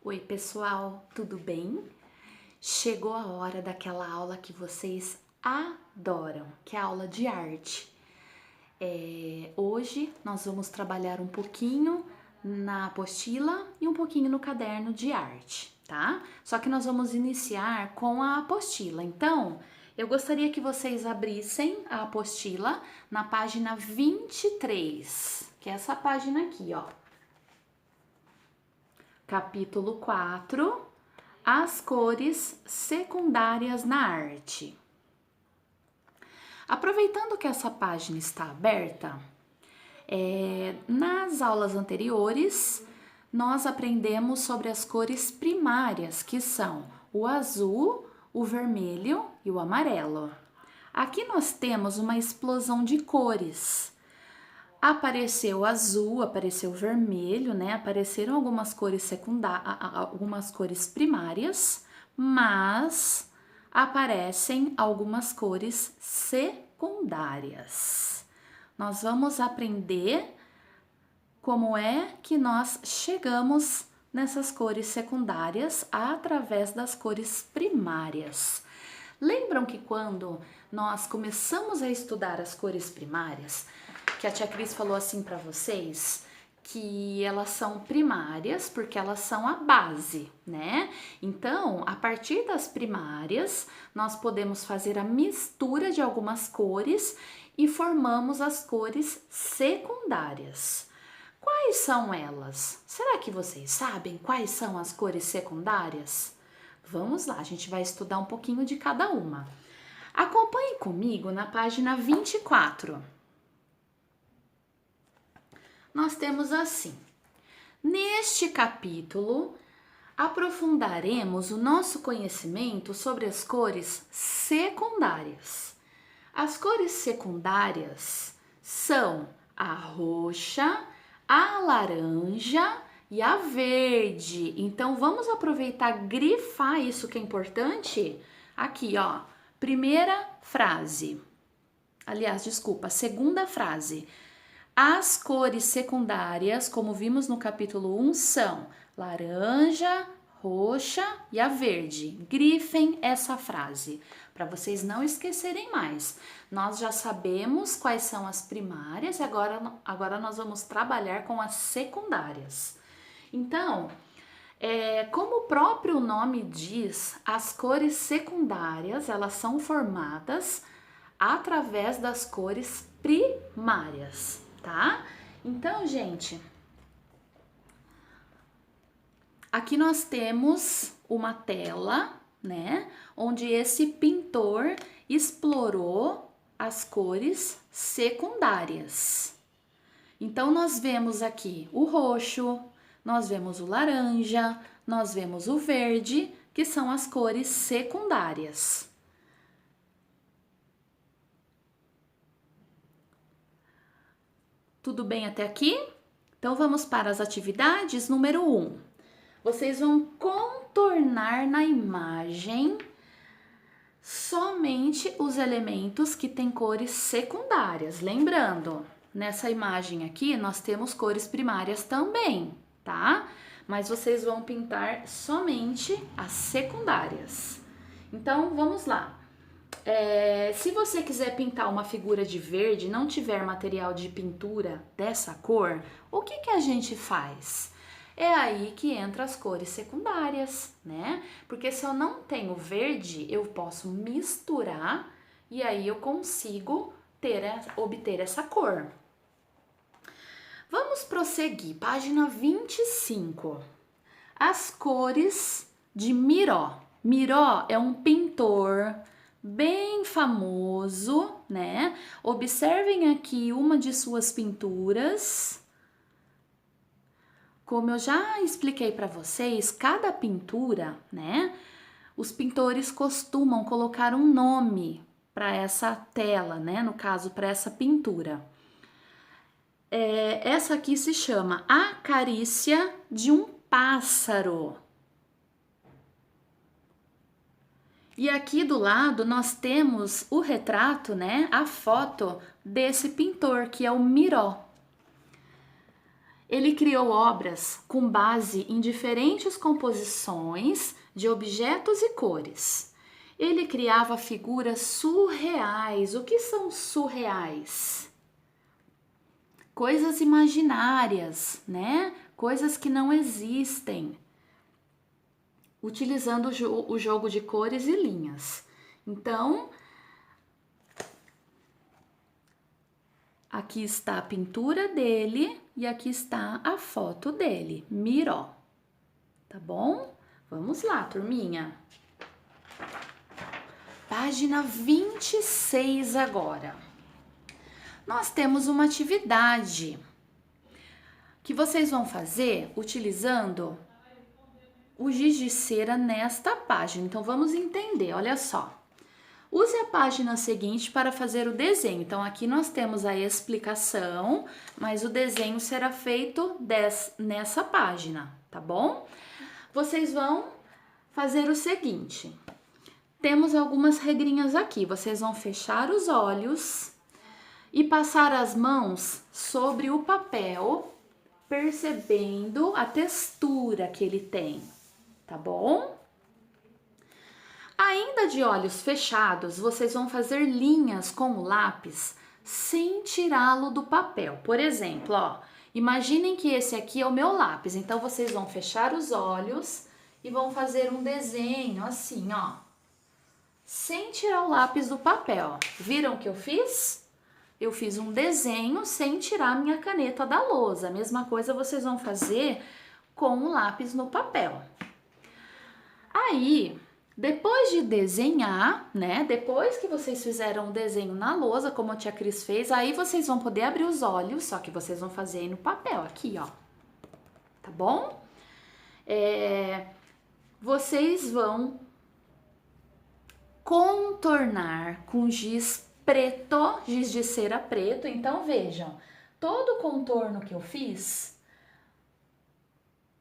Oi, pessoal, tudo bem? Chegou a hora daquela aula que vocês adoram, que é a aula de arte. Hoje nós vamos trabalhar um pouquinho na apostila e um pouquinho no caderno de arte, tá? Só que nós vamos iniciar com a apostila. Então, eu gostaria que vocês abrissem a apostila na página 23, que é essa página aqui, ó. Capítulo 4, as cores secundárias na arte. Aproveitando que essa página está aberta, nas aulas anteriores nós aprendemos sobre as cores primárias, que são o azul, o vermelho e o amarelo. Aqui nós temos uma explosão de cores. Apareceu azul, apareceu vermelho, né? Apareceram algumas cores secundárias, algumas cores primárias, mas aparecem algumas cores secundárias. Nós vamos aprender como é que nós chegamos nessas cores secundárias através das cores primárias. Lembram que quando nós começamos a estudar as cores primárias, que a tia Cris falou assim para vocês, que elas são primárias porque elas são a base, né? Então, a partir das primárias, nós podemos fazer a mistura de algumas cores e formamos as cores secundárias. Quais são elas? Será que vocês sabem quais são as cores secundárias? Vamos lá, a gente vai estudar um pouquinho de cada uma. Acompanhe comigo na página 24. Nós temos assim: neste capítulo, aprofundaremos o nosso conhecimento sobre as cores secundárias. As cores secundárias são a roxa, a laranja e a verde. Então, vamos aproveitar e grifar isso que é importante. Aqui, ó, primeira frase. Aliás, desculpa, segunda frase. As cores secundárias, como vimos no capítulo 1, são laranja, roxa e a verde. Grifem essa frase, para vocês não esquecerem mais. Nós já sabemos quais são as primárias e agora nós vamos trabalhar com as secundárias. Então, como o próprio nome diz, as cores secundárias, elas são formadas através das cores primárias, tá? Então, gente, aqui nós temos uma tela, né, onde esse pintor explorou as cores secundárias. Então, nós vemos aqui o roxo, nós vemos o laranja, nós vemos o verde, que são as cores secundárias. Tudo bem até aqui? Então, vamos para as atividades número 1. Vocês vão contornar na imagem somente os elementos que têm cores secundárias. Lembrando, nessa imagem aqui, nós temos cores primárias também, tá? Mas vocês vão pintar somente as secundárias. Então, vamos lá. Se você quiser pintar uma figura de verde e não tiver material de pintura dessa cor, o que a gente faz? É aí que entra as cores secundárias, né? Porque se eu não tenho verde, eu posso misturar e aí eu consigo obter essa cor. Vamos prosseguir, página 25. As cores de Miró. Miró é um pintor bem famoso, né? Observem aqui uma de suas pinturas. Como eu já expliquei para vocês, cada pintura, né? Os pintores costumam colocar um nome para essa tela, né? No caso, para essa pintura. Essa aqui se chama A Carícia de um Pássaro. E aqui do lado nós temos o retrato, né? A foto desse pintor, que é o Miró. Ele criou obras com base em diferentes composições de objetos e cores. Ele criava figuras surreais. O que são surreais? Coisas imaginárias, né? Coisas que não existem, utilizando o jogo de cores e linhas. Então, aqui está a pintura dele e aqui está a foto dele, Miró. Tá bom? Vamos lá, turminha. Página 26 agora. Nós temos uma atividade que vocês vão fazer utilizando o giz de cera nesta página. Então, vamos entender, olha só. Use a página seguinte para fazer o desenho. Então, aqui nós temos a explicação, mas o desenho será feito nessa página, tá bom? Vocês vão fazer o seguinte. Temos algumas regrinhas aqui. Vocês vão fechar os olhos e passar as mãos sobre o papel, percebendo a textura que ele tem, tá bom? Ainda de olhos fechados, vocês vão fazer linhas com o lápis sem tirá-lo do papel. Por exemplo, ó, imaginem que esse aqui é o meu lápis, então vocês vão fechar os olhos e vão fazer um desenho assim, ó, sem tirar o lápis do papel. Viram o que eu fiz? Eu fiz um desenho sem tirar a minha caneta da lousa. A mesma coisa vocês vão fazer com o lápis no papel. Aí, depois de desenhar, né? Depois que vocês fizeram o desenho na lousa, como a tia Cris fez, aí vocês vão poder abrir os olhos, só que vocês vão fazer aí no papel, aqui, ó. Tá bom? Vocês vão contornar com giz preto, giz de cera preto. Então, vejam, todo o contorno que eu fiz,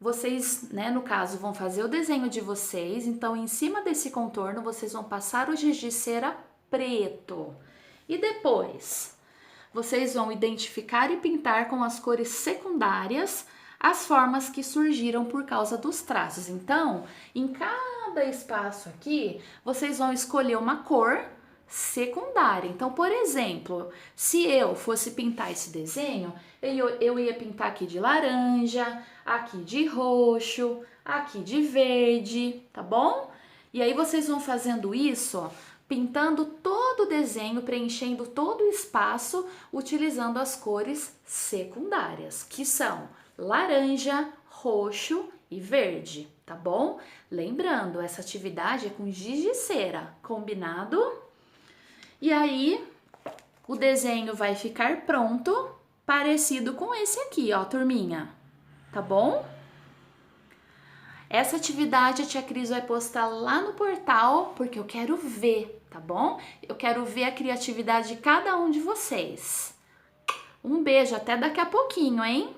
vocês, né, no caso, vão fazer o desenho de vocês. Então, em cima desse contorno, vocês vão passar o giz de cera preto. E depois, vocês vão identificar e pintar com as cores secundárias as formas que surgiram por causa dos traços. Então, em cada espaço aqui, vocês vão escolher uma cor secundária. Então, por exemplo, se eu fosse pintar esse desenho, eu ia pintar aqui de laranja, aqui de roxo, aqui de verde, tá bom? E aí vocês vão fazendo isso, ó, pintando todo o desenho, preenchendo todo o espaço, utilizando as cores secundárias, que são laranja, roxo e verde, tá bom? Lembrando, essa atividade é com giz de cera, combinado? E aí, o desenho vai ficar pronto, parecido com esse aqui, ó, turminha. Tá bom? Essa atividade a tia Cris vai postar lá no portal, porque eu quero ver, tá bom? Eu quero ver a criatividade de cada um de vocês. Um beijo, até daqui a pouquinho, hein?